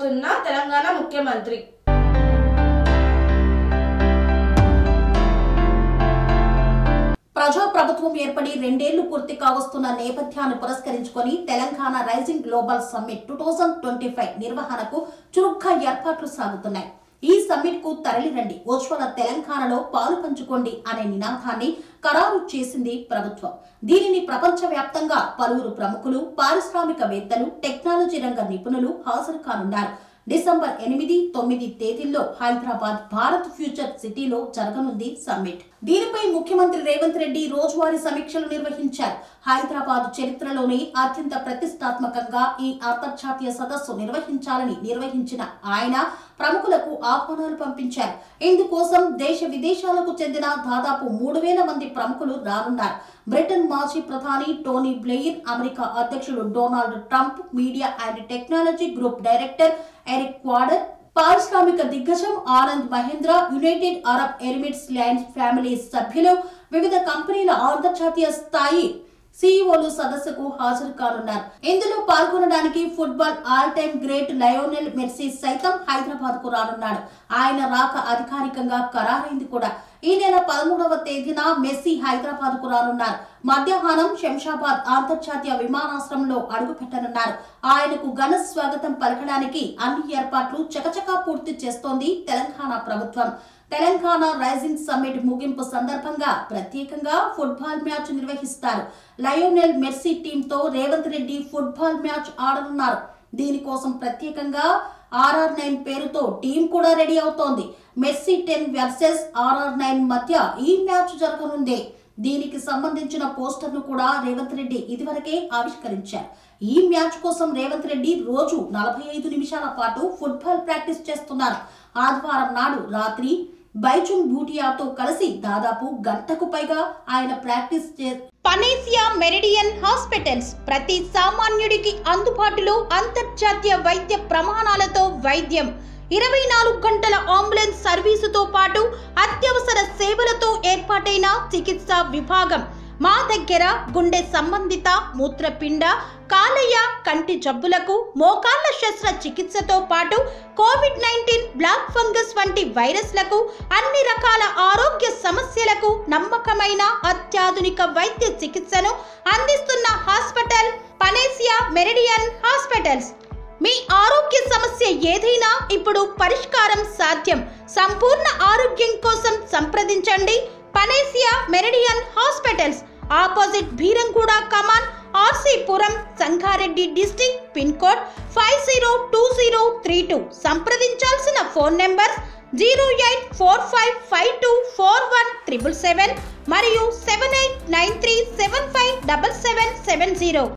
వస్తున్న తెలంగాణ ముఖ్యమంత్రి. ప్రజాప్రభుత్వం ఏర్పడి 2 ఏళ్లు పూర్తి కావస్తున్న నేపథ్యాన్ని పురస్కరించుకొని తెలంగాణ రైజింగ్ గ్లోబల్ సమ్మిట్ 2025 నిర్వహణకు చురుగ్గా ఏర్పాట్లు సాగుతున్నాయి. ఈ సమ్మిట్ కు తరలిరండి, ఉజ్వల తెలంగాణలో పాలు పంచుకోండి అనే నినాదాన్ని ఖరారు చేసింది ప్రభుత్వం. దీనిని ప్రపంచవ్యాప్తంగా పలువురు ప్రముఖులు, పారిశ్రామికవేత్తలు, టెక్నాలజీ రంగ నిపుణులు హాజరు కానున్నారు. డిసెంబర్ 8, 9 తేదీల్లో హైదరాబాద్ భారత్ ఫ్యూచర్ సిటీలో జరగనుంది సమ్మిట్. దీనిపై ముఖ్యమంత్రి రేవంత్ రెడ్డి రోజువారీ సమీక్షలు నిర్వహించారు. హైదరాబాద్ చరిత్రలోనే అత్యంత ప్రతిష్టాత్మకంగా ఈ అంతర్జాతీయ సదస్సు నిర్వహించిన ఆయన ప్రముఖులకు ఆహ్వానాలు పంపించారు. ఇందుకోసం దేశ విదేశాలకు చెందిన దాదాపు 3000 మంది ప్రముఖులు రానున్నారు. బ్రిటన్ మాజీ ప్రధాని టోనీ బ్లెయిర్, అమెరికా అధ్యక్షుడు Donald Trump, media and technology group director Eric Quader, పారిశ్రామిక దిగ్గజం Anand Mahindra, United Arab Emirates ల్యాండ్ ఫ్యామిలీ సభ్యులు, వివిధ కంపెనీల అంతర్జాతీయ స్థాయి సీఈఓలు సదస్సుకు హాజరు కానున్నారు. ఇందులో పాల్గొనడానికి football all time great Lionel Messi సైతం హైదరాబాద్ కు రానున్నాడు. ఆయన రాక అధికారికంగా ఖరారైంది కూడా. ఈ నెల 13వ తేదీన మెస్సీ హైదరాబాద్ కు రానున్నారు. మధ్యాహ్నం శంషాబాద్ అంతర్జాతీయ విమానాశ్రయంలో అడుగు పెట్టనున్నారు. ఆయనకు ఘన స్వాగతం పలకడానికి అన్ని ఏర్పాట్లు చకచకా పూర్తి చేస్తోంది తెలంగాణ ప్రభుత్వం. తెలంగాణ రైజింగ్ సమ్మిట్ ముగింపు సందర్భంగా ప్రత్యేకంగా ఫుట్బాల్ మ్యాచ్ నిర్వహిస్తారు. లయోనెల్ మెస్సీ టీంతో రేవంత్ రెడ్డి ఫుట్బాల్ మ్యాచ్ ఆడనున్నారు. దీనికోసం ప్రత్యేకంగా RR9 పేరుతో టీం కూడా రెడీ అవుతోంది. మెస్సీ 10 వర్సెస్ RR9 మధ్య ఈ మ్యాచ్ జరగనుంది. దీనికి సంబంధించిన పోస్టర్ను కూడా రేవంత్ రెడ్డి ఇదివరకే ఆవిష్కరించారు. ఈ మ్యాచ్ కోసం రేవంత్ రెడ్డి రోజు 45 నిమిషాల పాటు ఫుట్బాల్ ప్రాక్టీస్ చేస్తున్నారు. ఆదివారం నాడు రాత్రి బైచుంగ్ భూటియాతో కలిసి దాదాపు గంటకు పైగా ఆయన ప్రాక్టీస్ పనేసియా మెరిడియన్ హాస్పిటల్స్ ప్రతి సామాన్యుడికి అందుబాటులో అంతర్జాతీయ వైద్య ప్రమాణాలతో వైద్యం, 24 గంటల అంబులెన్స్ సర్వీసుతో పాటు అత్యవసర సేవలతో ఏర్పాటైన చికిత్సా విభాగం. మా దగ్గర గుండె సంబంధిత, మూత్రపిండ, కాలేయ, కంటి జబ్బులకు, మోకాళ్ల శస్త్రచికిత్సతో పాటు కోవిడ్-19, బ్లాక్ ఫంగస్ వంటి వైరస్లకు, అన్ని రకాల ఆరోగ్య సమస్యలకు నమ్మకమైన అత్యాధునిక వైద్య చికిత్సను అందిస్తున్న హాస్పిటల్ పనేసియా మెరిడియన్ హాస్పిటల్స్. మీ ఆరోగ్య సమస్య ఏదైనా ఇప్పుడు పరిష్కారం సాధ్యం. సంపూర్ణ ఆరోగ్యం కోసం సంప్రదించండి Panacea Meridian hospitals, opposite Bheeramguda Kaman, RC Puram, Sangareddy district, pin code 502032. సంప్రదించాల్సిన ఫోన్ నెంబర్ 0845524177 మరియు 7893757770.